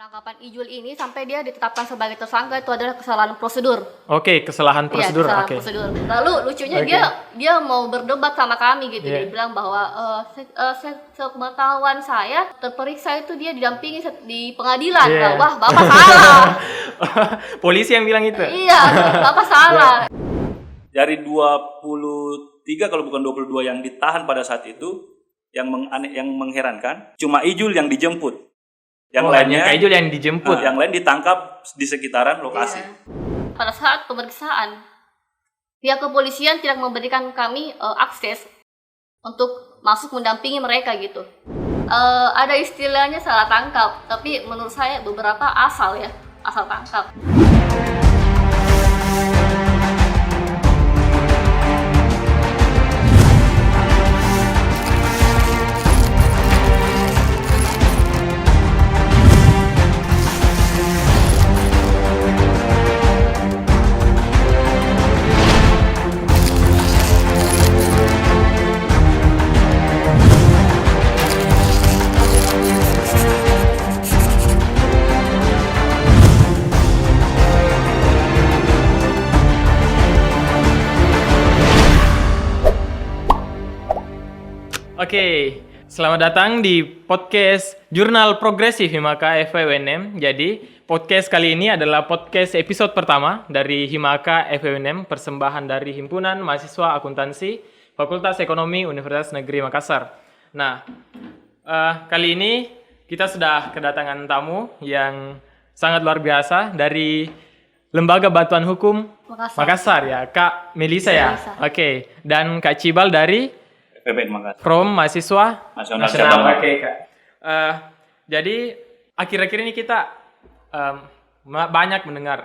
Penangkapan Ijul ini sampai dia ditetapkan sebagai tersangka itu adalah kesalahan prosedur. Oke, kesalahan prosedur. Iya, kesalahan Oke. prosedur. Lalu lucunya dia mau berdebat sama kami gitu. Dia bilang bahwa sepengetahuan saya terperiksa itu dia didampingi di pengadilan. Wah, Bapak salah. Polisi yang bilang itu. Iya, Bapak salah. Dari 23 kalau bukan 22 yang ditahan pada saat itu, yang mengherankan cuma Ijul yang dijemput. Yang lainnya Ijul yang dijemput. Yang lain ditangkap di sekitaran lokasi. Pada saat pemeriksaan, pihak kepolisian tidak memberikan kami akses untuk masuk mendampingi mereka gitu. Ada istilahnya salah tangkap, tapi menurut saya beberapa asal tangkap. Oke, selamat datang di podcast Jurnal Progresif Himaka FEUNM. Jadi, podcast kali ini adalah podcast episode pertama dari Himaka FEUNM, persembahan dari Himpunan Mahasiswa Akuntansi Fakultas Ekonomi Universitas Negeri Makassar. Nah, kali ini kita sudah kedatangan tamu yang sangat luar biasa dari Lembaga Bantuan Hukum Makassar ya, Kak Melisa ya. Oke, dan Kak Cibal dari PBN Makassar. From Mahasiswa Nasional. Oke, Kak. Jadi akhir-akhir ini kita banyak mendengar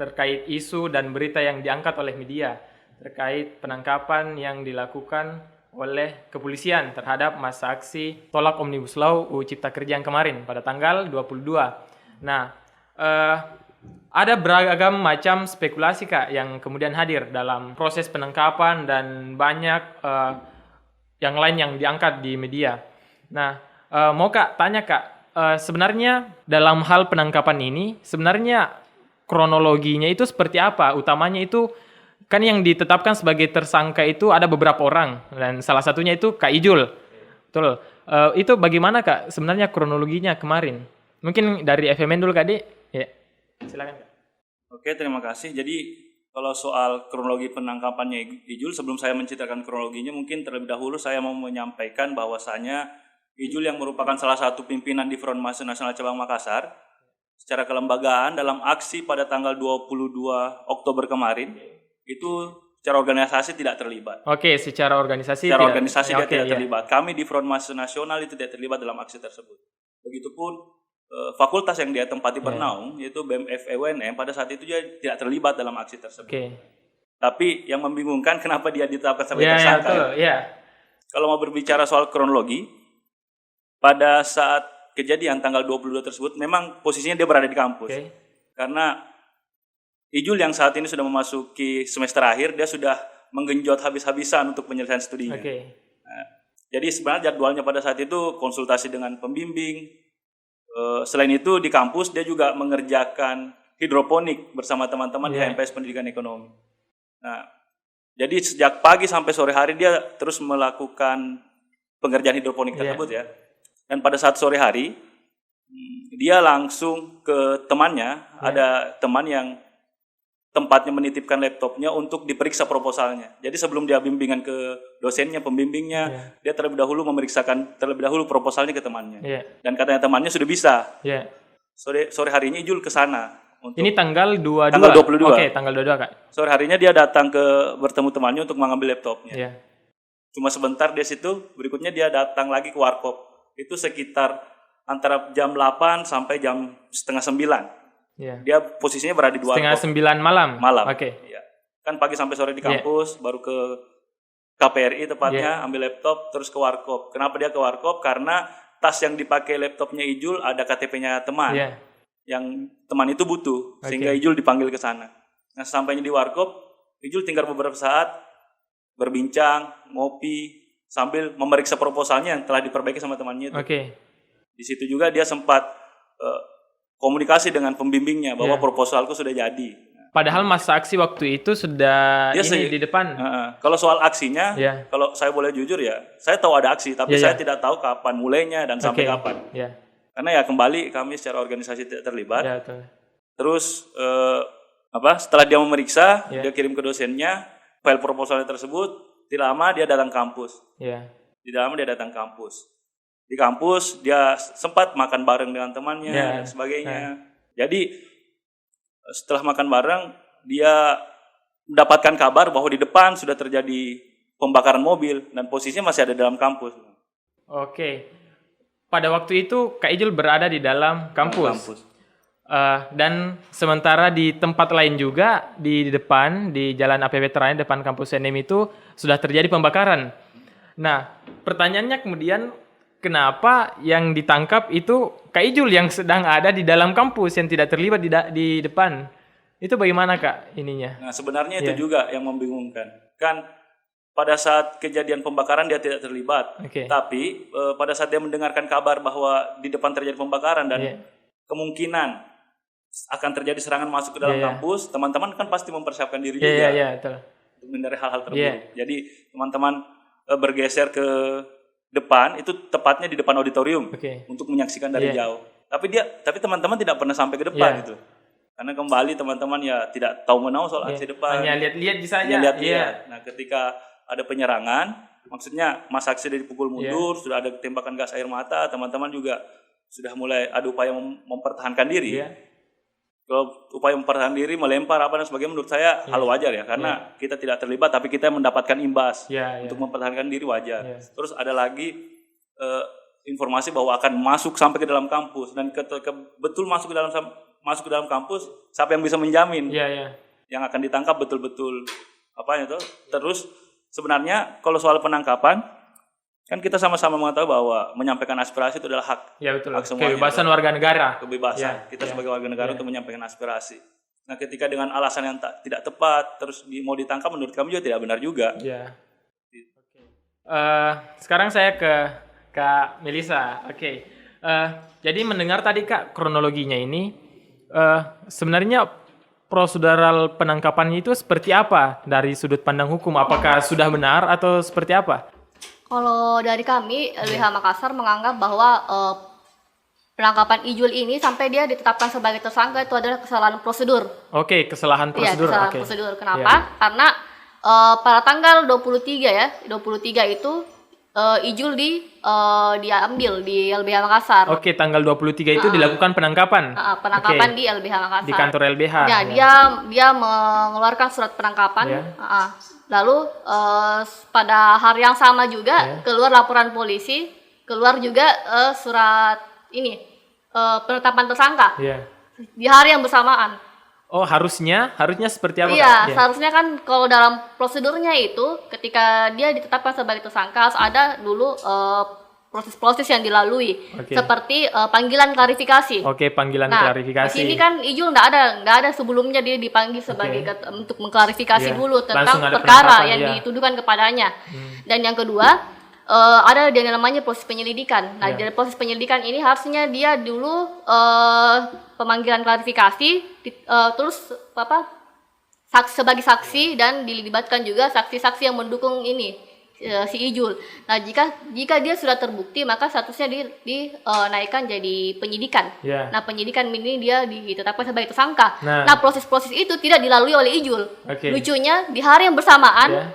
terkait isu dan berita yang diangkat oleh media terkait penangkapan yang dilakukan oleh kepolisian terhadap masa aksi tolak Omnibus Law UU Cipta Kerja yang kemarin pada tanggal 22. Nah, ada beragam macam spekulasi, Kak, yang kemudian hadir dalam proses penangkapan dan banyak yang lain yang diangkat di media. Nah, mau Kak tanya, Kak, sebenarnya dalam hal penangkapan ini, sebenarnya kronologinya itu seperti apa? Utamanya itu, kan yang ditetapkan sebagai tersangka itu ada beberapa orang, dan salah satunya itu Kak Ijul. Betul. Itu bagaimana, Kak, sebenarnya kronologinya kemarin? Mungkin dari FMN dulu, Kak, Dek. Ya, silakan, Kak. Oke, terima kasih. Jadi, kalau soal kronologi penangkapannya Ijul, sebelum saya menceritakan kronologinya, mungkin terlebih dahulu saya mau menyampaikan bahwasanya Ijul yang merupakan salah satu pimpinan di Front Mahasiswa Nasional Cabang Makassar, secara kelembagaan dalam aksi pada tanggal 22 Oktober kemarin, itu secara organisasi tidak terlibat. Oke, secara organisasi dia tidak terlibat. Kami di Front Mahasiswa Nasional itu tidak terlibat dalam aksi tersebut. Begitupun fakultas yang dia tempati bernaung, yaitu BMF EUNM, pada saat itu dia tidak terlibat dalam aksi tersebut. Tapi yang membingungkan kenapa dia ditetapkan sebagai tersangka. Kalau mau berbicara soal kronologi, pada saat kejadian tanggal 22 tersebut, memang posisinya dia berada di kampus. Karena Ijul yang saat ini sudah memasuki semester akhir, dia sudah menggenjot habis-habisan untuk penyelesaian studinya. Nah, jadi sebenarnya jadwalnya pada saat itu konsultasi dengan pembimbing. Selain itu di kampus dia juga mengerjakan hidroponik bersama teman-teman di HMPS Pendidikan Ekonomi. Nah, jadi sejak pagi sampai sore hari dia terus melakukan pengerjaan hidroponik tersebut ya. Dan pada saat sore hari dia langsung ke temannya, ada teman yang tempatnya menitipkan laptopnya untuk diperiksa proposalnya. Jadi sebelum dia bimbingan ke dosennya, pembimbingnya, dia terlebih dahulu memeriksakan proposalnya ke temannya. Dan katanya temannya sudah bisa. Sore harinya Ijul ke sana. Ini tanggal 22. Tanggal 22. Oke, tanggal 22, Kak. Sore harinya dia datang bertemu temannya untuk mengambil laptopnya. Cuma sebentar di situ, berikutnya dia datang lagi ke warkop. Itu sekitar antara jam 8 sampai jam setengah 9. Dia posisinya berada di warkop. Setengah 9 malam? Oke. Kan pagi sampai sore di kampus, baru ke KPRI tepatnya, ambil laptop, terus ke warkop. Kenapa dia ke warkop? Karena tas yang dipakai laptopnya Ijul ada KTP-nya teman. Yang teman itu butuh, sehingga Ijul dipanggil ke sana. Nah, sampainya di warkop, Ijul tinggal beberapa saat, berbincang, ngopi, sambil memeriksa proposalnya yang telah diperbaiki sama temannya itu. Di situ juga dia sempat komunikasi dengan pembimbingnya bahwa Ya. proposalku sudah jadi. Padahal masa aksi waktu itu sudah Dia ini di depan. Kalau soal aksinya, Ya. kalau saya boleh jujur ya, saya tahu ada aksi, tapi Ya, ya. saya tidak tahu kapan mulainya dan sampai Oke. kapan. Ya. Karena ya kembali kami secara organisasi tidak terlibat. Ya, betul. Terus setelah dia memeriksa, Ya. dia kirim ke dosennya file proposalnya tersebut. Tidak lama dia datang kampus. Ya. Tidak lama dia datang kampus. Di kampus dia sempat makan bareng dengan temannya Ya. dan sebagainya. Jadi setelah makan bareng dia mendapatkan kabar bahwa di depan sudah terjadi pembakaran mobil dan posisinya masih ada dalam kampus. Oke. Pada waktu itu Kak Ijul berada di dalam kampus. Dan sementara di tempat lain juga di depan di Jalan AP Veteran depan kampus NM itu sudah terjadi pembakaran. Nah, pertanyaannya kemudian kenapa yang ditangkap itu Kak Ijul yang sedang ada di dalam kampus yang tidak terlibat di depan? Itu bagaimana Kak ininya? Nah, sebenarnya itu Ya. juga yang membingungkan. Kan pada saat kejadian pembakaran dia tidak terlibat. Oke. Tapi pada saat dia mendengarkan kabar bahwa di depan terjadi pembakaran dan Iya. kemungkinan akan terjadi serangan masuk ke dalam Iya, iya. kampus, teman-teman kan pasti mempersiapkan diri Iya, juga iya, iya, betul. untuk menghindari hal-hal terburuk. Iya. Jadi teman-teman bergeser ke depan, itu tepatnya di depan auditorium Oke. untuk menyaksikan dari Iya. jauh. Tapi teman-teman tidak pernah sampai ke depan Iya. gitu. Karena kembali teman-teman ya tidak tahu menahu soal aksi depan. Hanya lihat-lihat saja. Hanya lihat-lihat. Iya. Nah, ketika ada penyerangan, maksudnya masa aksi sudah dipukul mundur, sudah ada tembakan gas air mata, teman-teman juga sudah mulai ada upaya mempertahankan diri. Iya. Kalau upaya mempertahankan diri, melempar apa dan sebagainya menurut saya hal wajar ya, karena kita tidak terlibat tapi kita mendapatkan imbas. Iya, iya. Untuk mempertahankan diri wajar. Iya. Terus ada lagi informasi bahwa akan masuk sampai ke dalam kampus dan ketika betul masuk ke dalam kampus, siapa yang bisa menjamin Iya, iya. yang akan ditangkap betul-betul apanya tuh? Terus sebenarnya kalau soal penangkapan kan kita sama-sama mengetahui bahwa menyampaikan aspirasi itu adalah hak Ya, betul. Hak semuanya, Kebebasan warga negara. kebebasan Ya, kita ya, sebagai warga negara ya. untuk menyampaikan aspirasi. Nah, ketika dengan alasan yang tidak tepat terus mau ditangkap, menurut kami juga tidak benar juga. Ya. Oke. Sekarang saya ke Kak Melisa. Oke. Jadi mendengar tadi Kak kronologinya ini, sebenarnya prosedural penangkapannya itu seperti apa dari sudut pandang hukum? Apakah sudah benar atau seperti apa? Kalau dari kami, LBH Makassar menganggap bahwa penangkapan Ijul ini sampai dia ditetapkan sebagai tersangka itu adalah kesalahan prosedur. Oke, kesalahan Iya, prosedur. kesalahan Oke. prosedur. Kenapa? Karena pada tanggal 23 itu Ijul diambil di LBH Makassar. Oke, tanggal 23 itu dilakukan penangkapan. Penangkapan Oke. di LBH Makassar. Di kantor LBH. Ya, dia mengeluarkan surat penangkapan. Ya. Lalu pada hari yang sama juga keluar laporan polisi, keluar juga surat ini penetapan tersangka Iya. di hari yang bersamaan. Oh, harusnya seperti apa? Iya, Kak? Iya. seharusnya kan kalau dalam prosedurnya itu ketika dia ditetapkan sebagai tersangka harus ada dulu proses-proses yang dilalui, Oke. seperti panggilan klarifikasi. Oke, panggilan Nah, klarifikasi. di sini kan Ijul nggak ada sebelumnya dia dipanggil sebagai untuk mengklarifikasi Iya. dulu Langsung tentang ada perkara penangkapan, yang iya. dituduhkan kepadanya. Dan yang kedua ada yang namanya proses penyelidikan. Nah, Iya. dari proses penyelidikan ini harusnya dia dulu pemanggilan klarifikasi, terus sebagai saksi dan dilibatkan juga saksi-saksi yang mendukung ini. Si Ijul. Nah, jika dia sudah terbukti, maka statusnya dinaikkan jadi penyidikan. Ya. Nah, penyidikan ini dia ditetapkan sebagai tersangka. Nah. Nah, proses-proses itu tidak dilalui oleh Ijul. Oke. Lucunya di hari yang bersamaan Ya.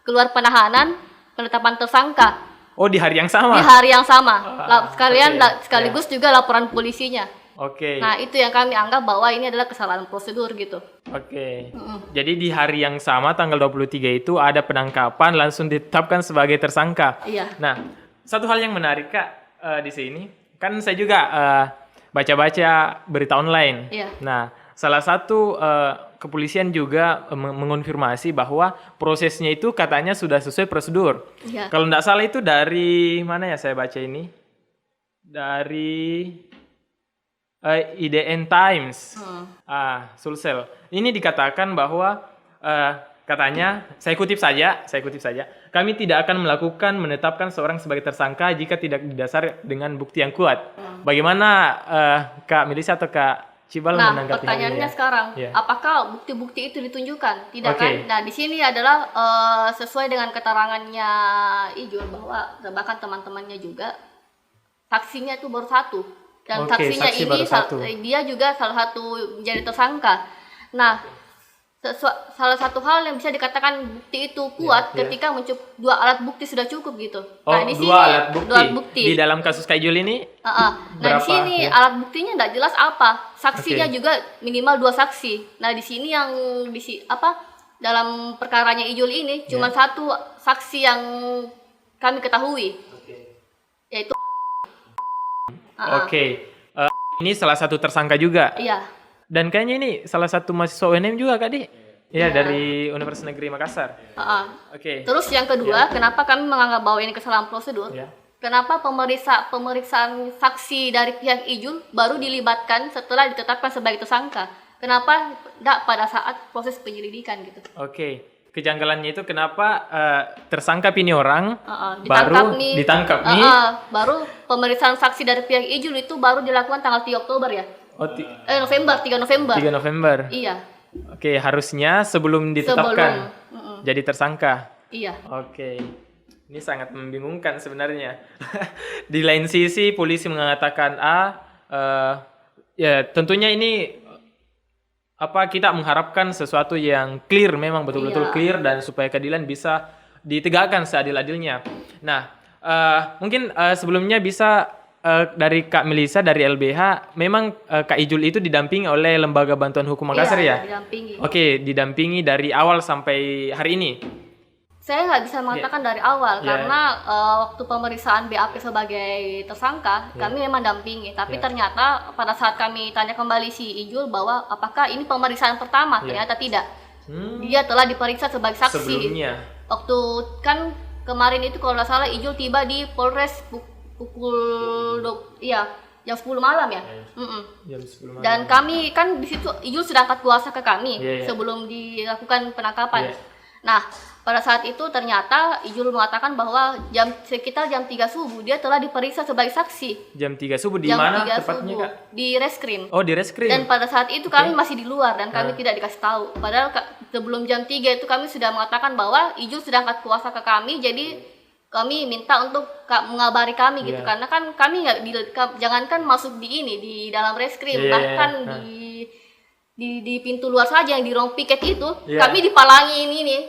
keluar penetapan tersangka Oh, di hari yang sama. di hari yang sama. oke. Sekaligus juga laporan polisinya. Oke. Nah, itu yang kami anggap bahwa ini adalah kesalahan prosedur gitu. Oke. Jadi di hari yang sama tanggal 23 itu ada penangkapan langsung ditetapkan sebagai tersangka. Iya. Nah, satu hal yang menarik Kak di sini, kan saya juga baca-baca berita online. Iya. Nah, salah satu kepolisian juga mengonfirmasi bahwa prosesnya itu katanya sudah sesuai prosedur. Iya. Kalau tidak salah itu dari mana ya saya baca ini? Dari IDN Times. Sulsel. Ini dikatakan bahwa katanya, saya kutip saja, kami tidak akan menetapkan seorang sebagai tersangka jika tidak didasari dengan bukti yang kuat. bagaimana Kak Melisa atau Kak Cibal Nah, menanggapi hal ini pertanyaannya ya? sekarang, Iya. apakah bukti-bukti itu ditunjukkan? Tidak Oke. kan? Nah, di sini adalah sesuai dengan keterangannya Ijul bahwa bahkan teman-temannya juga saksinya itu baru satu, dan Oke, saksinya saksi ini baru satu. dia juga salah satu menjadi tersangka. Nah, salah satu hal yang bisa dikatakan bukti itu kuat Iya. ketika dua alat bukti sudah cukup gitu. Oh, Nah, di sini dua alat bukti. dua alat bukti. Di dalam kasus Kak Ijul ini Nah, berapa? di sini Ya. alat buktinya tidak jelas apa. Saksinya Oke. juga minimal 2 saksi. Nah, di sini yang dalam perkaranya Ijul ini cuma satu saksi yang kami ketahui, yaitu Oke. Ini salah satu tersangka juga. Iya. Dan kayaknya ini salah satu mahasiswa UNM juga Kak Di. Iya, Iya. dari Universitas Negeri Makassar. Oke. Terus yang kedua, kenapa kami menganggap bahwa ini kesalahan prosedur? Ya. Kenapa pemeriksaan saksi dari pihak Ijul baru dilibatkan setelah ditetapkan sebagai tersangka? Kenapa tidak pada saat proses penyelidikan gitu? Oke. Kejanggalannya itu kenapa tersangka ini orang Ditangkap baru nih. ditangkap nih. Baru pemeriksaan saksi dari pihak Ijul itu baru dilakukan tanggal 3 Oktober ya? Oh, November, 3 November. 3 November. Iya. Oke, harusnya sebelum ditetapkan jadi tersangka. Iya. Oke. Ini sangat membingungkan sebenarnya. Di lain sisi polisi mengatakan ya tentunya ini kita mengharapkan sesuatu yang clear, memang betul-betul Iya. clear, dan supaya keadilan bisa ditegakkan seadil-adilnya. Nah, mungkin sebelumnya bisa dari Kak Melisa dari LBH, memang Kak Ijul itu didampingi oleh Lembaga Bantuan Hukum Makassar Iya, ya? didampingi. Oke, didampingi dari awal sampai hari ini. Saya nggak bisa mengatakan dari awal Iya. karena waktu pemeriksaan BAP sebagai tersangka kami memang dampingi, tapi ternyata pada saat kami tanya kembali si Ijul bahwa apakah ini pemeriksaan pertama, ternyata tidak. Dia telah diperiksa sebagai saksi. Sebelumnya. Waktu kan kemarin itu kalau nggak salah Ijul tiba di Polres pukul jam 10 malam ya. Jam 10 malam. Dan kami kan di situ Ijul sudah angkat kuasa ke kami Iya. sebelum dilakukan penangkapan. Iya. Nah, pada saat itu ternyata Ijul mengatakan bahwa sekitar jam 3 subuh dia telah diperiksa sebagai saksi. Jam 3 subuh di Jam mana 3 tepatnya, subuh Kak? di reskrim. Oh, di reskrim. Dan pada saat itu kami masih di luar dan kami tidak dikasih tahu. Padahal sebelum jam 3 itu kami sudah mengatakan bahwa Ijul sudah angkat kuasa ke kami, jadi kami minta untuk mengabari kami gitu, Iya. karena kan kami nggak jangankan masuk di dalam reskrim, Iya, bahkan iya. di pintu luar saja yang di ruang piket itu Iya. kami dipalangin ini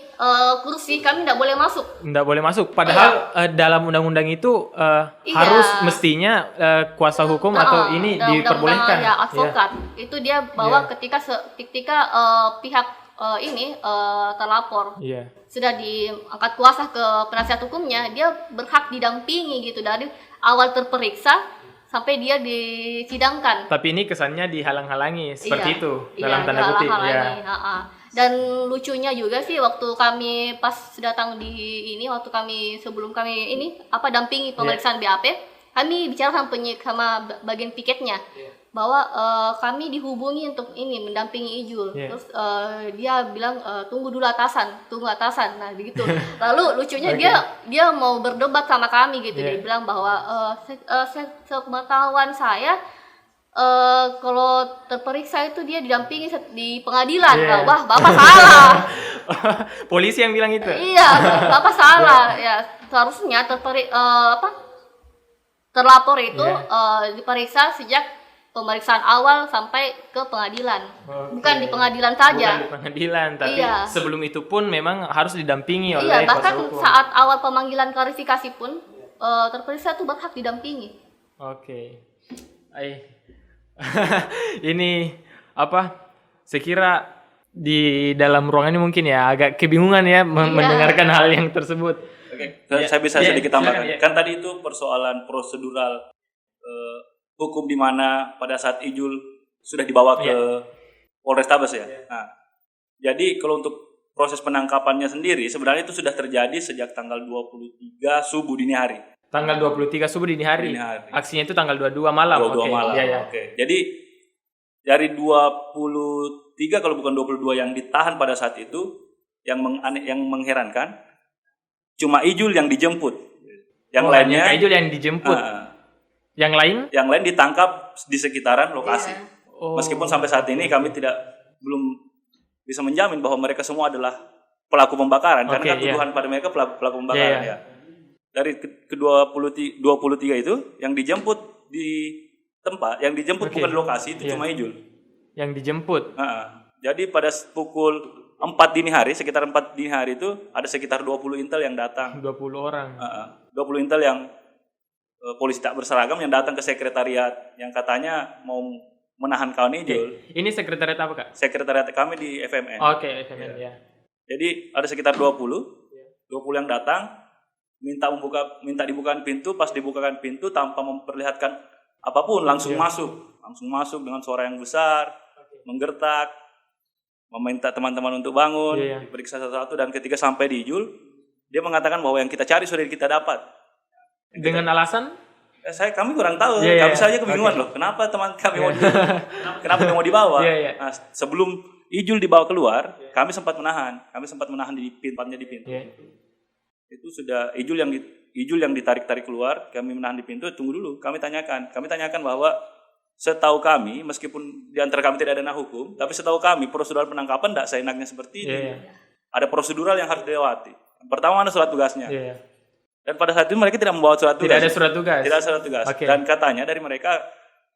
kursi, kami tidak boleh masuk. Nggak boleh masuk. Padahal dalam undang-undang itu Iya. harus mestinya kuasa hukum atau ini dalam diperbolehkan. undang-undang, ya, advokat itu dia bahwa Iya. ketika pihak terlapor Iya. sudah diangkat kuasa ke penasihat hukumnya, dia berhak didampingi gitu dari awal terperiksa sampai dia disidangkan. Tapi ini kesannya dihalang-halangi seperti Iya. itu Iya, dalam tanda kutip. dihalang-halangi, Ya. Dan lucunya juga sih waktu kami pas datang waktu kami sebelum kami dampingi pemeriksaan BAP, kami bicara sama bagian piketnya bahwa kami dihubungi untuk mendampingi Ijul. Iya. Terus dia bilang tunggu atasan. Nah begitu. Lalu lucunya Oke. dia mau berdebat sama kami gitu. Iya. Dia bilang bahwa sepengetahuan saya kalau terperiksa itu dia didampingi di pengadilan. Iya. Wah, Bapak salah. Polisi yang bilang itu. Iya, Bapak salah. Ya, seharusnya terlapor itu Iya. diperiksa sejak pemeriksaan awal sampai ke pengadilan. Oke. Bukan di pengadilan saja. Bukan di pengadilan, tapi Iya. sebelum itu pun memang harus didampingi oleh Iya, kuasa bahkan hukum. saat awal pemanggilan klarifikasi pun terperiksa itu berhak didampingi. Oke. Ini saya kira di dalam ruangan ini mungkin ya agak kebingungan ya mendengarkan hal yang tersebut. Oke, Ya, saya bisa ya, sedikit silakan, tambahkan. ya. Kan tadi itu persoalan prosedural hukum di mana pada saat Ijul sudah dibawa ke Polrestabes ya. Nah, jadi kalau untuk proses penangkapannya sendiri sebenarnya itu sudah terjadi sejak tanggal 23 subuh dini hari. Tanggal 23 subuh dini hari. Dini hari. Aksinya itu tanggal 22 malam. 22 Oke. malam. Iya, iya. Oke. Jadi dari 23 kalau bukan 22 yang ditahan pada saat itu, yang mengherankan cuma Ijul yang dijemput. Yang lainnya Kak Ijul yang dijemput. Yang lain? Yang lain ditangkap di sekitaran lokasi. Iya. Oh. Meskipun sampai saat ini kami belum bisa menjamin bahwa mereka semua adalah pelaku pembakaran, karena kan tuduhan pada mereka pelaku pembakaran ya. Dari ke-23 itu yang dijemput di tempat, yang dijemput bukan di lokasi itu cuma Ijul. Yang dijemput. Jadi pada pukul 4 dini hari, sekitar 4 dini hari itu ada sekitar 20 intel yang datang. 20 orang. 20 intel yang polisi tak berseragam yang datang ke sekretariat yang katanya mau menahan kawan Ijul. Ini sekretariat apa, Kak? Sekretariat kami di FMN. Oke, FMN ya. Jadi ada sekitar 20 yang datang minta dibukakan pintu. Pas dibukakan pintu tanpa memperlihatkan apapun langsung masuk dengan suara yang besar, menggertak, meminta teman-teman untuk bangun, diperiksa satu-satu, dan ketika sampai di Ijul dia mengatakan bahwa yang kita cari sudah kita dapat. Dengan alasan? Kami kurang tahu. Kami saja kebingungan loh. Kenapa teman kami mau dibawa? Nah, sebelum Ijul dibawa keluar, kami sempat menahan di pintu. Itu sudah Ijul yang ditarik-tarik keluar, kami menahan di pintu. Tunggu dulu, kami tanyakan bahwa setahu kami, meskipun di antara kami tidak ada hukum, tapi setahu kami prosedural penangkapan tidak seenaknya seperti ini. Ada prosedural yang harus dilewati. Pertama ada surat tugasnya. Dan pada saat itu mereka tidak membawa surat tugas. Tidak ada surat tugas. Tidak ada surat tugas. Dan katanya dari mereka,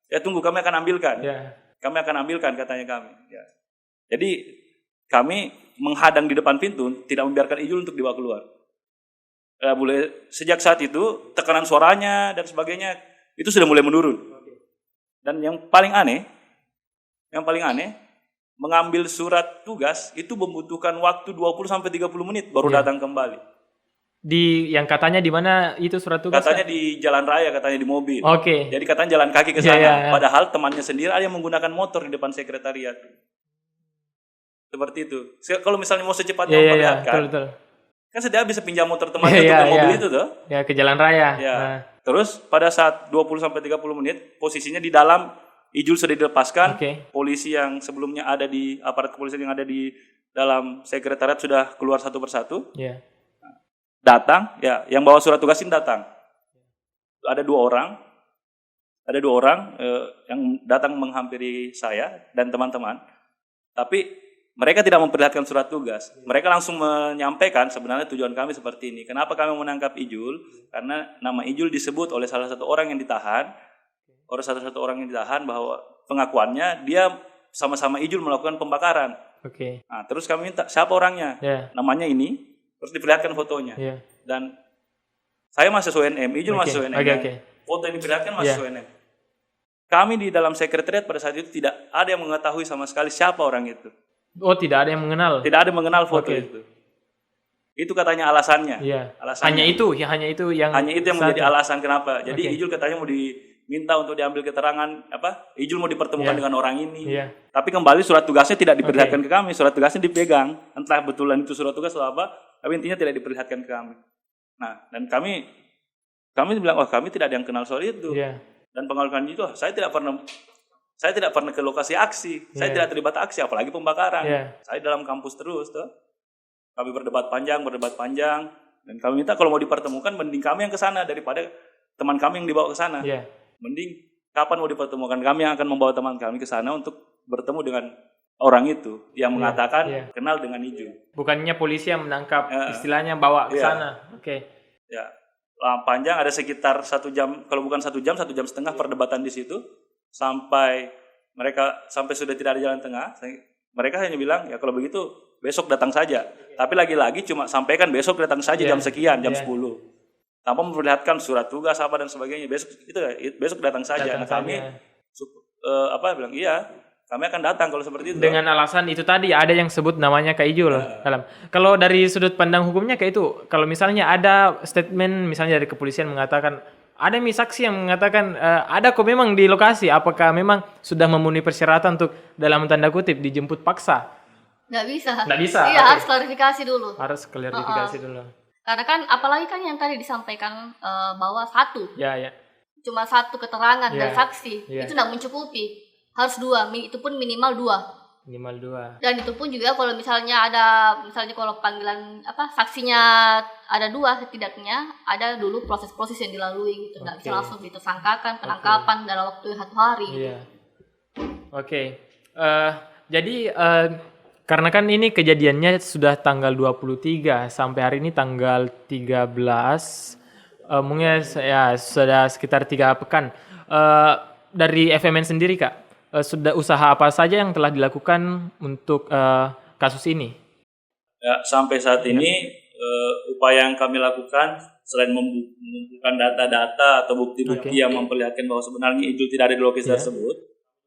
ya tunggu kami akan ambilkan. Kami akan ambilkan katanya kami. Ya. Jadi kami menghadang di depan pintu, tidak membiarkan Ijul untuk dibawa keluar. Sejak saat itu tekanan suaranya dan sebagainya itu sudah mulai menurun. Dan yang paling aneh, mengambil surat tugas itu membutuhkan waktu 20-30 menit baru datang kembali. Yang katanya di mana itu surat tugas? Katanya di jalan raya, katanya di mobil. Jadi katanya jalan kaki ke sana. Padahal temannya sendiri ada yang menggunakan motor di depan sekretariat. Seperti itu. Kalau misalnya mau secepatnya memperlihatkan, betul. kan sedia bisa pinjam motor temannya untuk ke mobil itu tuh. Ya, ke jalan raya. Nah. Terus pada saat 20-30 menit, posisinya di dalam, Ijul sudah dilepaskan. Polisi yang sebelumnya ada di aparat kepolisian yang ada di dalam sekretariat sudah keluar satu persatu. Datang, yang bawa surat tugas ini datang. Ada dua orang yang datang menghampiri saya dan teman-teman. Tapi mereka tidak memperlihatkan surat tugas. Mereka langsung menyampaikan sebenarnya tujuan kami seperti ini. Kenapa kami menangkap Ijul? Karena nama Ijul disebut oleh salah satu orang yang ditahan. Bahwa pengakuannya dia sama-sama Ijul melakukan pembakaran. Nah, terus kami minta siapa orangnya? Namanya ini. Terus diperlihatkan fotonya. Dan saya mahasiswa UNM, Ijul mahasiswa UNM. Foto yang diperlihatkan mahasiswa UNM. Kami di dalam sekretariat pada saat itu tidak ada yang mengetahui sama sekali siapa orang itu. Oh, tidak ada yang mengenal? Tidak ada yang mengenal foto itu. Itu katanya alasannya. Hanya itu yang menjadi alasan kenapa. Jadi Ijul katanya mau diminta untuk diambil keterangan Ijul mau dipertemukan dengan orang ini. Tapi kembali surat tugasnya tidak diperlihatkan ke kami. Surat tugasnya dipegang. Entah betulan itu surat tugas atau apa. Tapi intinya tidak diperlihatkan ke kami. Nah, dan kami bilang, kami tidak ada yang kenal soal itu. Dan pengakuan itu, saya tidak pernah ke lokasi aksi. Saya tidak terlibat aksi, apalagi pembakaran. Saya dalam kampus terus tuh. Kami berdebat panjang, dan kami minta kalau mau dipertemukan, mending kami yang ke sana daripada teman kami yang dibawa ke sana. Mending kapan mau dipertemukan, kami yang akan membawa teman kami ke sana untuk bertemu dengan orang itu yang mengatakan kenal dengan Ijul. Bukannya polisi yang menangkap, istilahnya bawa ke sana. Panjang ada sekitar 1 jam, kalau bukan 1 jam, 1 jam setengah perdebatan di situ sampai sudah tidak ada jalan tengah. Mereka hanya bilang kalau begitu besok datang saja. Tapi lagi-lagi cuma sampaikan besok datang saja jam sekian, jam 10. Tanpa memperlihatkan surat tugas apa dan sebagainya. Besok datang saja. Kami bilang kami akan datang kalau seperti itu. Dengan alasan itu tadi ada yang sebut namanya Kak Ijul. Kalau dari sudut pandang hukumnya kayak itu, kalau misalnya ada statement misalnya dari kepolisian mengatakan ada saksi yang mengatakan ada kok memang di lokasi, apakah memang sudah memenuhi persyaratan untuk dalam tanda kutip dijemput paksa? Nggak bisa. Iya, harus klarifikasi dulu. Dulu. Karena kan apalagi kan yang tadi disampaikan bahwa satu. Cuma satu keterangan dari saksi itu nggak mencukupi. Harus 2, itu pun minimal 2. Minimal 2. Dan itu pun juga kalau misalnya kalau panggilan saksinya ada 2 setidaknya ada dulu proses-proses yang dilalui gitu. Nggak bisa langsung ditersangkakan, penangkapan dalam waktu 1 hari. Iya. Oke. Jadi karena kan ini kejadiannya sudah tanggal 23 sampai hari ini tanggal 13, mungkin ya sudah sekitar 3 pekan. Dari FMN sendiri Kak, sudah usaha apa saja yang telah dilakukan untuk kasus ini? Ya, sampai saat ini upaya yang kami lakukan selain mengumpulkan data-data atau bukti-bukti yang memperlihatkan bahwa sebenarnya Ijul tidak ada di lokasi tersebut,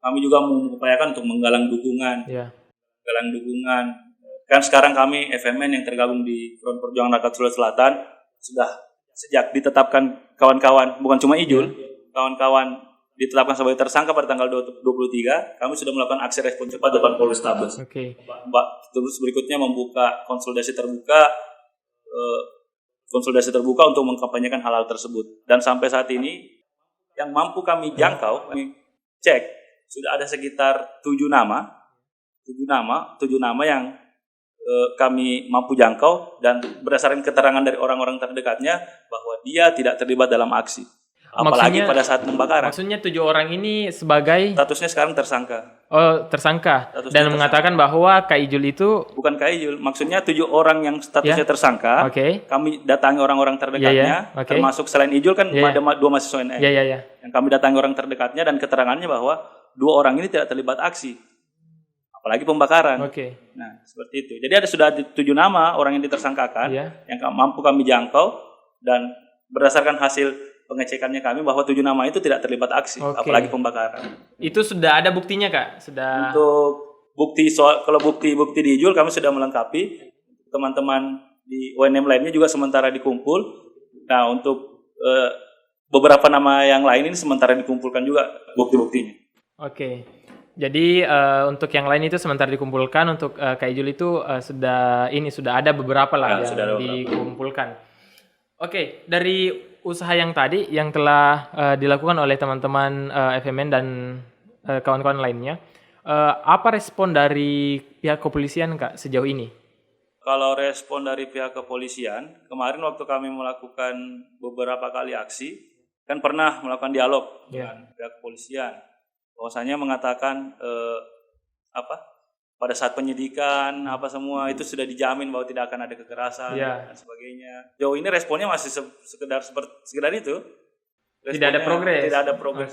kami juga mengupayakan untuk menggalang dukungan. Kan sekarang kami FMN yang tergabung di Front Perjuangan Rakyat Sulawesi Selatan sudah sejak ditetapkan kawan-kawan, bukan cuma Ijul, kawan-kawan ditetapkan sebagai tersangka pada tanggal 23, kami sudah melakukan aksi respon cepat depan Polrestabes. Terus berikutnya membuka konsolidasi terbuka untuk mengkampanyekan hal-hal tersebut. Dan sampai saat ini yang mampu kami jangkau, kami cek sudah ada sekitar 7 nama yang kami mampu jangkau, dan berdasarkan keterangan dari orang-orang terdekatnya bahwa dia tidak terlibat dalam aksi. Apalagi pada saat pembakaran. Maksudnya 7 orang ini sebagai statusnya sekarang tersangka. Oh, tersangka. Dan mengatakan bahwa Kak Ijul itu bukan Kak Ijul, maksudnya 7 orang yang statusnya tersangka. Kami datangi orang-orang terdekatnya, termasuk selain Ijul kan ada 2 mahasiswa NN. Yang kami datangi orang terdekatnya dan keterangannya bahwa 2 orang ini tidak terlibat aksi. Apalagi pembakaran. Nah, seperti itu. Jadi sudah 7 nama orang yang ditersangkakan yang mampu kami jangkau, dan berdasarkan hasil pengecekannya kami bahwa 7 nama itu tidak terlibat aksi, apalagi pembakaran. Itu sudah ada buktinya Kak? Sudah. Untuk bukti kalau bukti di Ijul kami sudah melengkapi. Teman-teman di UNM lainnya juga sementara dikumpul. Nah, untuk beberapa nama yang lain ini sementara dikumpulkan juga bukti-buktinya. Jadi untuk yang lain itu sementara dikumpulkan. Untuk Kak Ijul itu sudah ada beberapa lah yang dikumpulkan. Dari usaha yang tadi yang telah dilakukan oleh teman-teman FMN dan kawan-kawan lainnya, apa respon dari pihak kepolisian Kak sejauh ini? Kalau respon dari pihak kepolisian, kemarin waktu kami melakukan beberapa kali aksi, kan pernah melakukan dialog dengan pihak kepolisian, bahwasanya mengatakan pada saat penyidikan semua itu sudah dijamin bahwa tidak akan ada kekerasan dan sebagainya. Jauh ini responnya masih sekedar itu. Responnya tidak ada progres.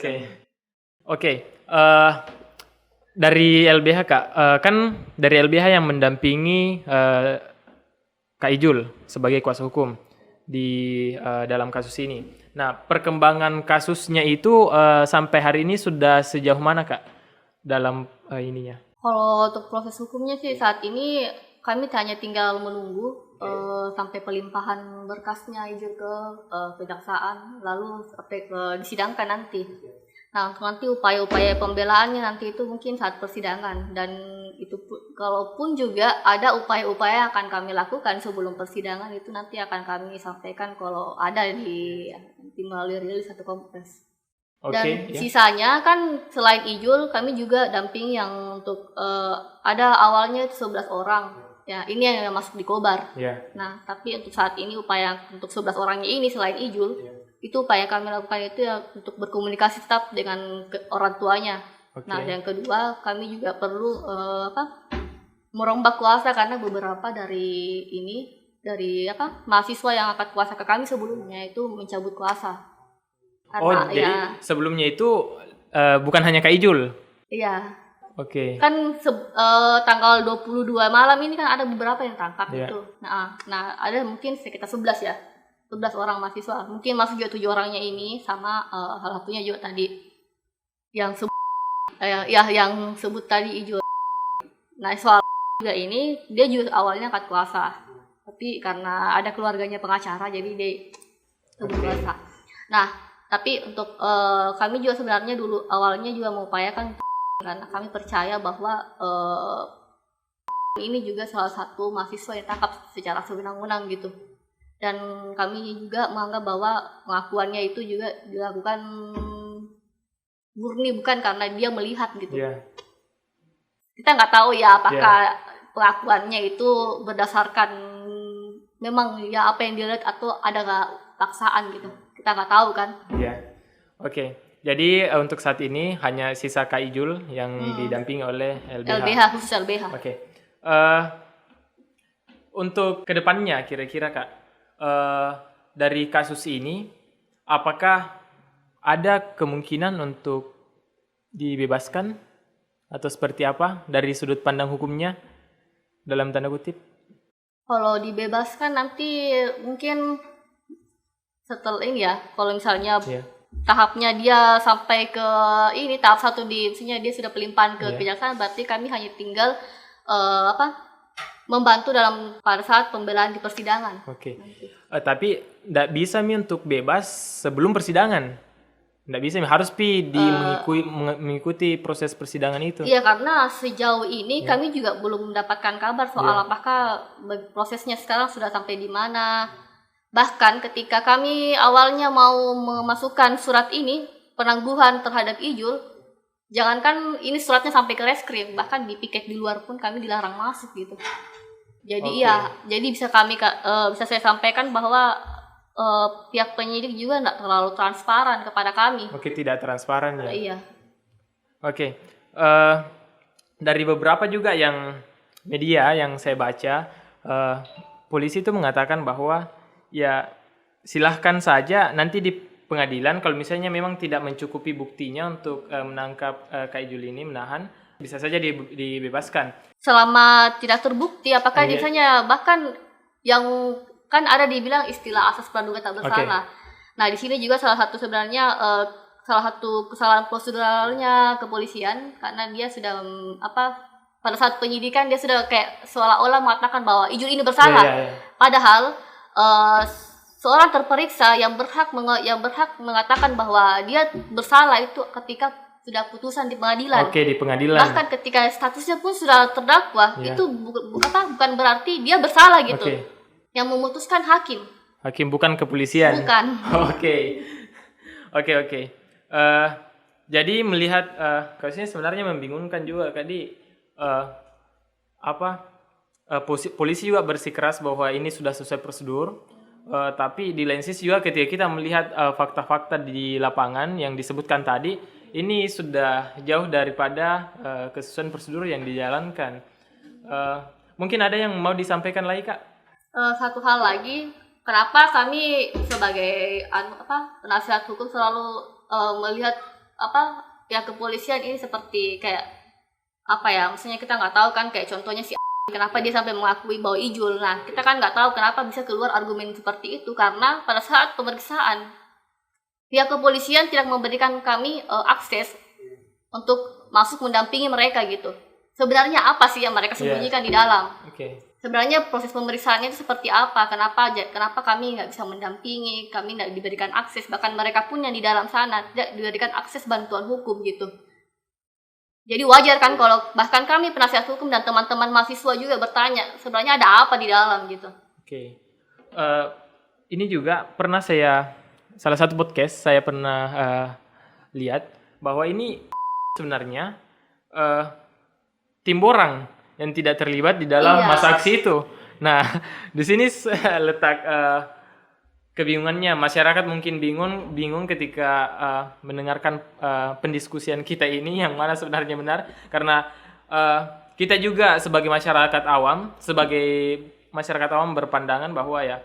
Dari LBH Kak, kan dari LBH yang mendampingi Kak Ijul sebagai kuasa hukum di dalam kasus ini. Nah, perkembangan kasusnya itu sampai hari ini sudah sejauh mana Kak dalam ininya? Kalau untuk proses hukumnya sih saat ini kami hanya tinggal menunggu sampai pelimpahan berkasnya Ijul ke kejaksaan, lalu sampai disidangkan nanti. Nah, nanti upaya-upaya pembelaannya nanti itu mungkin saat persidangan, dan itu kalaupun juga ada upaya-upaya yang akan kami lakukan sebelum persidangan itu nanti akan kami sampaikan kalau ada di melalui rilis atau kompres. Dan sisanya kan selain Ijul kami juga damping yang untuk ada awalnya 11 orang ya, ini yang masuk di Kobar. Nah, tapi untuk saat ini upaya untuk 11 orangnya ini selain Ijul itu upaya kami lakukan itu ya untuk berkomunikasi tetap dengan orang tuanya. Nah, yang kedua kami juga perlu merombak kuasa karena beberapa dari mahasiswa yang angkat kuasa ke kami sebelumnya itu mencabut kuasa. Karena, jadi sebelumnya itu bukan hanya Kak Ijul? Iya. Kan tanggal 22 malam ini kan ada beberapa yang tangkap itu. Nah, ada mungkin sekitar 11 ya. 11 orang mahasiswa. Mungkin masuk juga 7 orangnya ini sama salah satunya juga tadi yang sebut tadi Ijul. Nah, soal juga ini dia juga awalnya angkat kuasa. Tapi karena ada keluarganya pengacara jadi dia sebut kuasa. Nah, tapi untuk kami juga sebenarnya dulu awalnya juga mengupayakan karena kami percaya bahwa ini juga salah satu mahasiswa yang tangkap secara sewenang-wenang gitu. Dan kami juga menganggap bahwa pengakuannya itu juga dilakukan murni bukan karena dia melihat gitu. kita nggak tahu ya apakah pengakuannya itu berdasarkan memang ya apa yang dilihat atau ada nggak paksaan gitu. Kita nggak tahu kan. Iya. Oke. Jadi untuk saat ini hanya sisa Kak Ijul yang didampingi oleh LBH. LBH, khusus LBH. Oke. Untuk kedepannya kira-kira Kak, dari kasus ini, apakah ada kemungkinan untuk dibebaskan atau seperti apa dari sudut pandang hukumnya dalam tanda kutip? Kalau dibebaskan nanti mungkin setelah ini ya, kalau misalnya tahapnya dia sampai ke ini tahap 1 misalnya dia sudah pelimpahan ke kejaksaan, berarti kami hanya tinggal membantu pada saat pembelaan di persidangan. Oke. Tapi tidak bisa untuk bebas sebelum persidangan. Tidak bisa, harus mengikuti proses persidangan itu. Iya, karena sejauh ini kami juga belum mendapatkan kabar soal apakah prosesnya sekarang sudah sampai di mana. Bahkan ketika kami awalnya mau memasukkan surat ini, penangguhan terhadap Ijul, jangankan ini suratnya sampai ke reskrim, bahkan di piket di luar pun kami dilarang masuk gitu. Jadi jadi bisa saya sampaikan bahwa pihak penyidik juga tidak terlalu transparan kepada kami. Oke, tidak transparan ya. Iya. Oke. Dari beberapa juga yang media yang saya baca, polisi itu mengatakan bahwa ya silahkan saja nanti di pengadilan kalau misalnya memang tidak mencukupi buktinya untuk menangkap Kak Ijul ini, menahan, bisa saja dibebaskan. Selama tidak terbukti apakah misalnya bahkan yang kan ada dibilang istilah asas praduga tak bersalah. Nah, di sini juga salah satu kesalahan proseduralnya kepolisian karena dia sudah pada saat penyidikan dia sudah kayak seolah-olah mengatakan bahwa Ijul ini bersalah. Padahal seorang terperiksa yang berhak mengatakan bahwa dia bersalah itu ketika sudah putusan di pengadilan. Oke, di pengadilan. Bahkan ketika statusnya pun sudah terdakwa, itu bukan berarti dia bersalah gitu. Yang memutuskan hakim. Hakim, bukan kepolisian. Bukan. Oke. Jadi melihat kasusnya sebenarnya membingungkan juga tadi polisi juga bersikeras bahwa ini sudah sesuai prosedur, tapi di lain sisi juga ketika kita melihat fakta-fakta di lapangan yang disebutkan tadi, ini sudah jauh daripada kesesuaian prosedur yang dijalankan. Mungkin ada yang mau disampaikan lagi, Kak? Satu hal lagi, kenapa kami sebagai penasihat hukum selalu melihat pihak kepolisian ini seperti kayak maksudnya kita nggak tahu kan, kayak contohnya kenapa dia sampai mengakui bahwa Ijul. Nah, kita kan nggak tahu kenapa bisa keluar argumen seperti itu, karena pada saat pemeriksaan pihak kepolisian tidak memberikan kami akses untuk masuk mendampingi mereka gitu. Sebenarnya apa sih yang mereka sembunyikan di dalam? Sebenarnya proses pemeriksaannya itu seperti apa? Kenapa kami nggak bisa mendampingi? Kami nggak diberikan akses, bahkan mereka pun yang di dalam sana tidak diberikan akses bantuan hukum gitu. Jadi wajar kan kalau bahkan kami penasihat hukum dan teman-teman mahasiswa juga bertanya sebenarnya ada apa di dalam gitu. Ini juga pernah salah satu podcast saya pernah lihat bahwa ini sebenarnya tim borang yang tidak terlibat di dalam masa aksi itu. Nah, di sini letak kebingungannya. Masyarakat mungkin bingung ketika mendengarkan pendiskusian kita ini yang mana sebenarnya benar, karena kita juga sebagai masyarakat awam berpandangan bahwa ya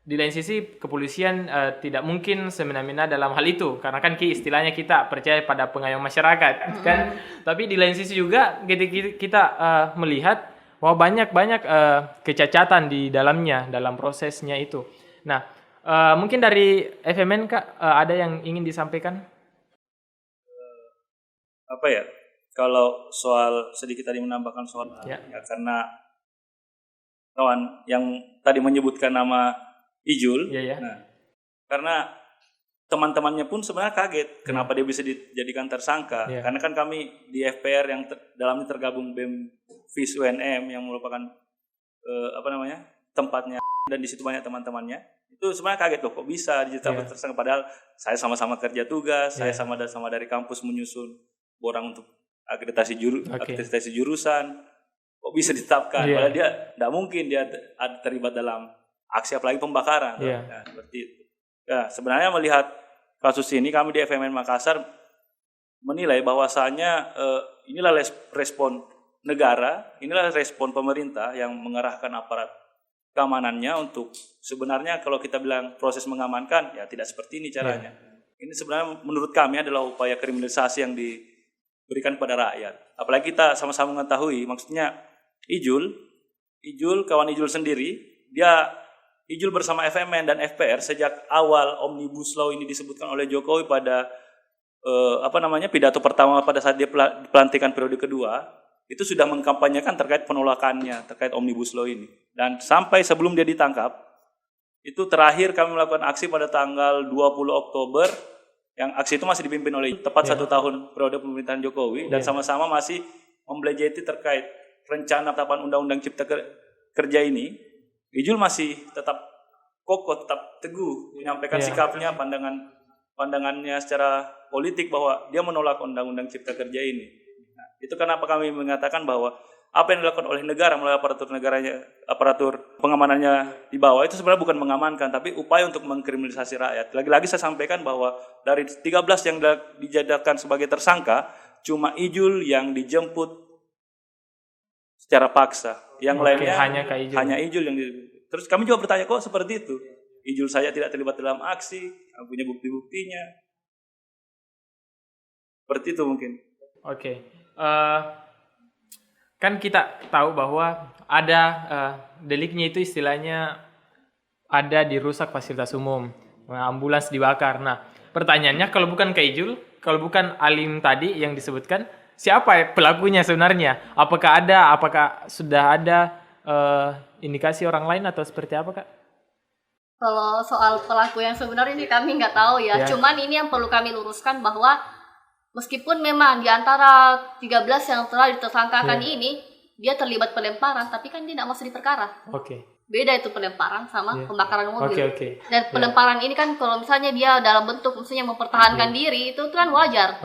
di lain sisi kepolisian tidak mungkin semena-mena dalam hal itu, karena kan istilahnya kita percaya pada pengayom masyarakat kan. Tapi di lain sisi juga kita melihat bahwa banyak kecacatan di dalamnya dalam prosesnya itu. Nah, mungkin dari FMN Kak ada yang ingin disampaikan? Kalau soal sedikit tadi menambahkan soal karena kawan yang tadi menyebutkan nama Ijul, nah, karena teman-temannya pun sebenarnya kaget kenapa dia bisa dijadikan tersangka, karena kan kami di FPR yang dalamnya tergabung BEM FIS UNM yang merupakan tempatnya dan di situ banyak teman-temannya, itu sebenarnya kaget loh kok bisa ditetapkan tersangka, padahal saya sama-sama kerja tugas, saya sama dari kampus menyusun borang untuk akreditasi jurusan, kok bisa ditetapkan? Iya. Padahal dia tidak mungkin dia ada terlibat dalam aksi apalagi pembakaran. Iya. Nah, seperti itu. Ya, sebenarnya melihat kasus ini kami di FMN Makassar menilai bahwasanya inilah respon negara, inilah respon pemerintah yang mengarahkan aparat keamanannya untuk sebenarnya kalau kita bilang proses mengamankan ya tidak seperti ini caranya. Ini sebenarnya menurut kami adalah upaya kriminalisasi yang diberikan kepada rakyat. Apalagi kita sama-sama mengetahui, maksudnya Ijul kawan Ijul sendiri, Ijul bersama FMN dan FPR sejak awal Omnibus Law ini disebutkan oleh Jokowi pada pidato pertama pada saat dia pelantikan periode kedua, itu sudah mengkampanyekan terkait penolakannya terkait Omnibus Law ini. Dan sampai sebelum dia ditangkap, itu terakhir kami melakukan aksi pada tanggal 20 Oktober, yang aksi itu masih dipimpin oleh tepat 1 tahun periode pemerintahan Jokowi, dan sama-sama masih membelejeti terkait rencana penetapan Undang-Undang Cipta Kerja ini. Ijul masih tetap kokoh, tetap teguh menyampaikan sikapnya, pandangannya secara politik bahwa dia menolak Undang-Undang Cipta Kerja ini. Nah, itu kenapa kami mengatakan bahwa apa yang dilakukan oleh negara melalui aparatur pengamanannya di bawah itu sebenarnya bukan mengamankan, tapi upaya untuk mengkriminalisasi rakyat. Lagi-lagi saya sampaikan bahwa dari 13 yang dijadikan sebagai tersangka, cuma Ijul yang dijemput secara paksa. Yang lainnya hanya Ijul yang terus kami juga bertanya, kok seperti itu? Ijul saya tidak terlibat dalam aksi, punya bukti-buktinya. Seperti itu mungkin. Oke. Kan kita tahu bahwa ada deliknya itu istilahnya ada dirusak fasilitas umum, ambulans dibakar. Nah, pertanyaannya kalau bukan Kaijul, kalau bukan Alim tadi yang disebutkan, siapa pelakunya sebenarnya? Apakah sudah ada indikasi orang lain atau seperti apa, Kak? Kalau soal pelaku yang sebenarnya ini kami nggak tahu ya. Cuman ini yang perlu kami luruskan bahwa meskipun memang di antara 13 yang telah ditersangkakan ini dia terlibat pelemparan, tapi kan dia tidak masuk di perkara. Beda itu pelemparan sama pembakaran mobil. Dan pelemparan ini kan kalau misalnya dia dalam bentuk misalnya mempertahankan diri, itu kan wajar.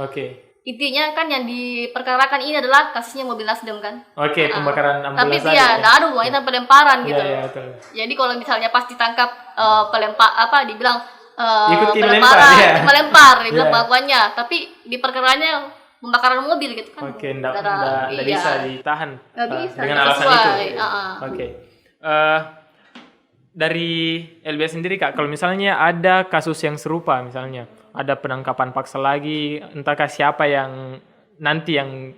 Intinya kan yang diperkarakan ini adalah kasusnya mobil Nasdem kan. Pembakaran ambulans. Tapi dia tidak ada hubungannya pelemparan gitu. Jadi kalau misalnya pas ditangkap dibilang melempar dibilang pengakuannya, tapi di perkaranya pembakaran mobil gitu kan. Tidak bisa ditahan dengan alasan itu. Dari LBS sendiri, Kak, kalau misalnya ada kasus yang serupa, misalnya ada penangkapan paksa lagi, entahkah siapa yang nanti yang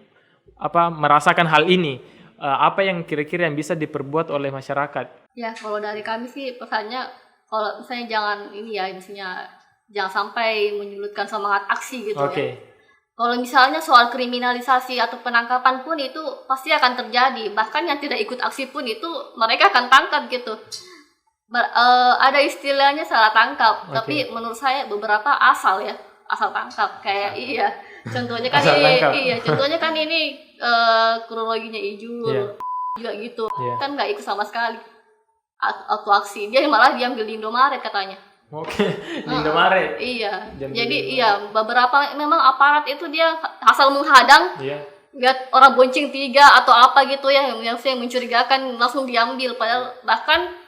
merasakan hal ini, apa yang kira-kira yang bisa diperbuat oleh masyarakat? Ya, kalau dari kami sih pesannya, kalau misalnya jangan sampai menyulitkan semangat aksi gitu ya. Kalau misalnya soal kriminalisasi atau penangkapan pun itu pasti akan terjadi. Bahkan yang tidak ikut aksi pun itu mereka akan tangkap gitu. Ada istilahnya salah tangkap, tapi menurut saya beberapa asal tangkap kayak contohnya kan ini kronologinya Ijul juga gitu kan nggak ikut sama sekali auto aksi, dia malah diambil di Indomaret katanya. Di Indomaret. Jadi beberapa memang aparat itu dia asal menghadang, lihat orang bonceng 3 atau apa gitu yang mencurigakan langsung diambil. Padahal bahkan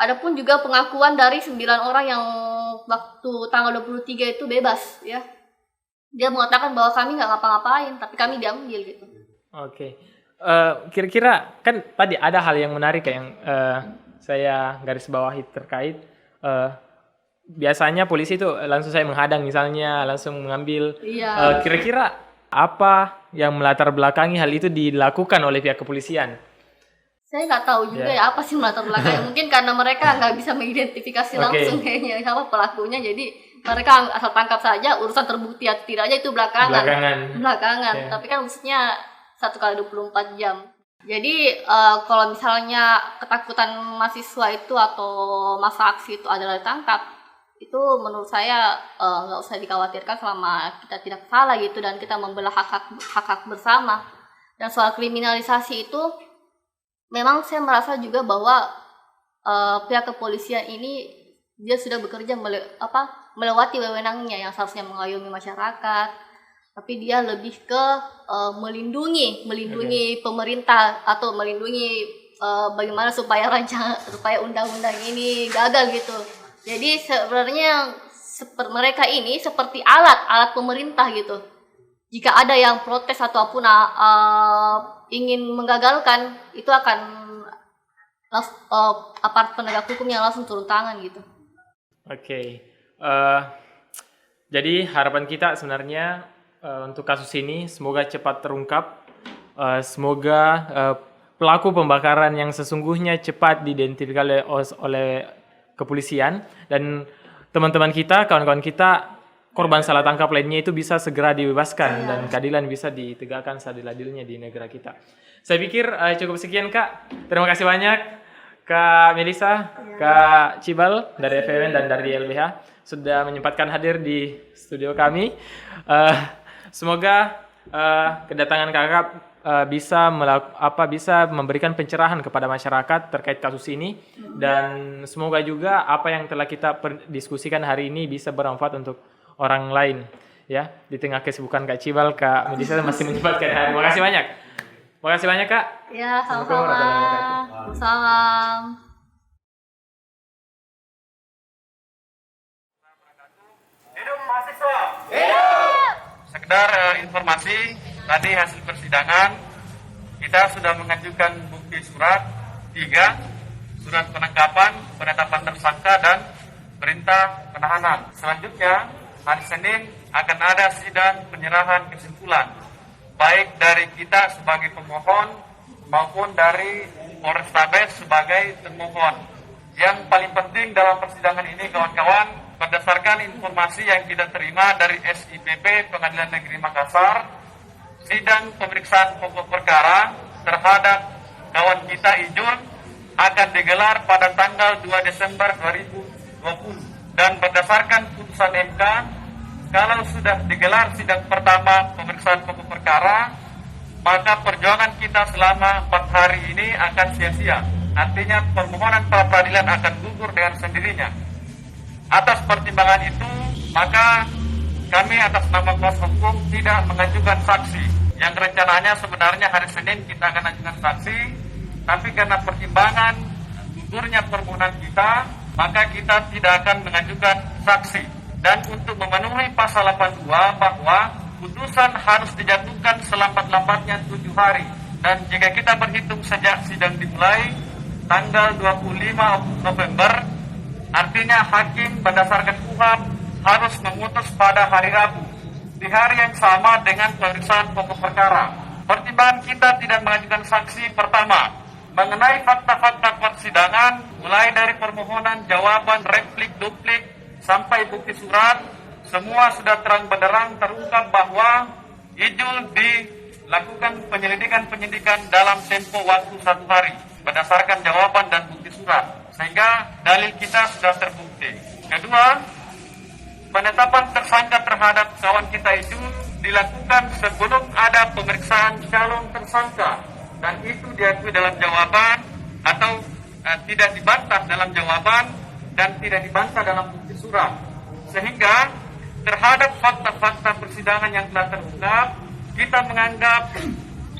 ada pun juga pengakuan dari 9 orang yang waktu tanggal 23 itu bebas ya. Dia mengatakan bahwa kami nggak ngapa-ngapain, tapi kami diambil gitu. Kira-kira kan tadi ada hal yang menarik yang saya garis bawahi terkait biasanya polisi itu langsung saya menghadang misalnya, langsung mengambil. Kira-kira apa yang melatar belakangi hal itu dilakukan oleh pihak kepolisian? Saya nggak tahu juga apa sih latar belakangnya. Mungkin karena mereka nggak bisa mengidentifikasi langsung kayaknya siapa pelakunya, jadi mereka asal tangkap saja. Urusan terbukti atau tidaknya itu belakangan. Tapi kan maksudnya 1 kali 24 jam. Jadi kalau misalnya ketakutan mahasiswa itu atau masa aksi itu adalah ditangkap, itu menurut saya nggak usah dikhawatirkan selama kita tidak salah gitu dan kita membela hak-hak bersama. Dan soal kriminalisasi itu memang saya merasa juga bahwa pihak kepolisian ini dia sudah bekerja melewati wewenangnya yang seharusnya mengayomi masyarakat, tapi dia lebih ke melindungi pemerintah atau melindungi bagaimana supaya undang-undang ini gagal gitu. Jadi sebenarnya mereka ini seperti alat pemerintah gitu. Jika ada yang protes ataupun ingin menggagalkan, itu akan aparat penegak hukum yang langsung turun tangan gitu. Oke. Jadi harapan kita sebenarnya untuk kasus ini semoga cepat terungkap. Semoga pelaku pembakaran yang sesungguhnya cepat diidentifikasi oleh kepolisian, dan teman-teman kita, kawan-kawan kita, korban salah tangkap lainnya itu bisa segera dibebaskan dan keadilan bisa ditegakkan seadil-adilnya di negara kita. Saya pikir cukup sekian, Kak. Terima kasih banyak Kak Melisa, Kak Cibal dari FEWN dan dari LBH sudah menyempatkan hadir di studio kami. Semoga kedatangan kakak bisa memberikan pencerahan kepada masyarakat terkait kasus ini, dan semoga juga apa yang telah kita diskusikan hari ini bisa bermanfaat untuk orang lain, ya, di tengah kesibukan Kak Cibal. Kak Melisa masih menyempatkan hari. Terima kasih banyak. Terima kasih banyak, Kak. Ya, sama-sama. Salam. Hidup mahasiswa. Hidup. Sekedar informasi, tadi hasil persidangan kita sudah mengajukan bukti surat 3, surat penangkapan, penetapan tersangka, dan perintah penahanan. Selanjutnya hari Senin akan ada sidang penyerahan kesimpulan, baik dari kita sebagai pemohon maupun dari Polrestabes sebagai termohon. Yang paling penting dalam persidangan ini, kawan-kawan, berdasarkan informasi yang kita terima dari SIPP Pengadilan Negeri Makassar, sidang pemeriksaan pokok perkara terhadap kawan kita Ijul akan digelar pada tanggal 2 Desember 2020. Dan berdasarkan putusan MK, kalau sudah digelar sidang pertama pemeriksaan pokok perkara, maka perjuangan kita selama 4 hari ini akan sia-sia. Artinya permohonan pra peradilan akan gugur dengan sendirinya. Atas pertimbangan itu, maka kami atas nama kuasa hukum tidak mengajukan saksi. Yang rencananya sebenarnya hari Senin kita akan ajukan saksi, tapi karena pertimbangan gugurnya permohonan kita, maka kita tidak akan mengajukan saksi. Dan untuk memenuhi pasal 82 bahwa putusan harus dijatuhkan selambat-lambatnya 7 hari. Dan jika kita berhitung sejak sidang dimulai tanggal 25 November, artinya hakim berdasarkan KUHAP harus memutus pada hari Rabu, di hari yang sama dengan pemeriksaan pokok perkara. Pertimbangan kita tidak mengajukan saksi pertama, mengenai fakta-fakta persidangan, mulai dari permohonan, jawaban, replik, duplik, sampai bukti surat, semua sudah terang benderang terungkap bahwa Ijul dilakukan penyelidikan dalam tempo waktu 1 hari, berdasarkan jawaban dan bukti surat, sehingga dalil kita sudah terbukti. Kedua, penetapan tersangka terhadap kawan kita itu dilakukan sebelum ada pemeriksaan calon tersangka, dan itu diakui dalam jawaban atau tidak dibantah dalam jawaban dan tidak dibantah dalam bukti surat. Sehingga terhadap fakta-fakta persidangan yang telah terungkap, kita menganggap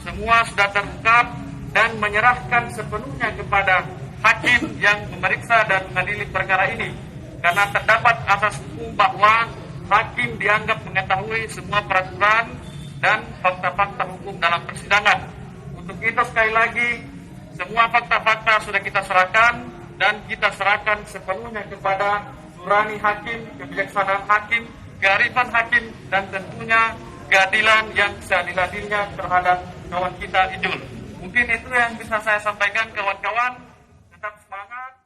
semua sudah terungkap dan menyerahkan sepenuhnya kepada hakim yang memeriksa dan mengadili perkara ini, karena terdapat asas hukum bahwa hakim dianggap mengetahui semua peraturan dan fakta-fakta hukum dalam persidangan. Untuk itu sekali lagi, semua fakta-fakta sudah kita serahkan, dan kita serahkan sepenuhnya kepada nurani hakim, kebijaksanaan hakim, kearifan hakim, dan tentunya keadilan yang seadil-adilnya terhadap kawan kita Ijul. Mungkin itu yang bisa saya sampaikan, kawan-kawan. Tetap semangat.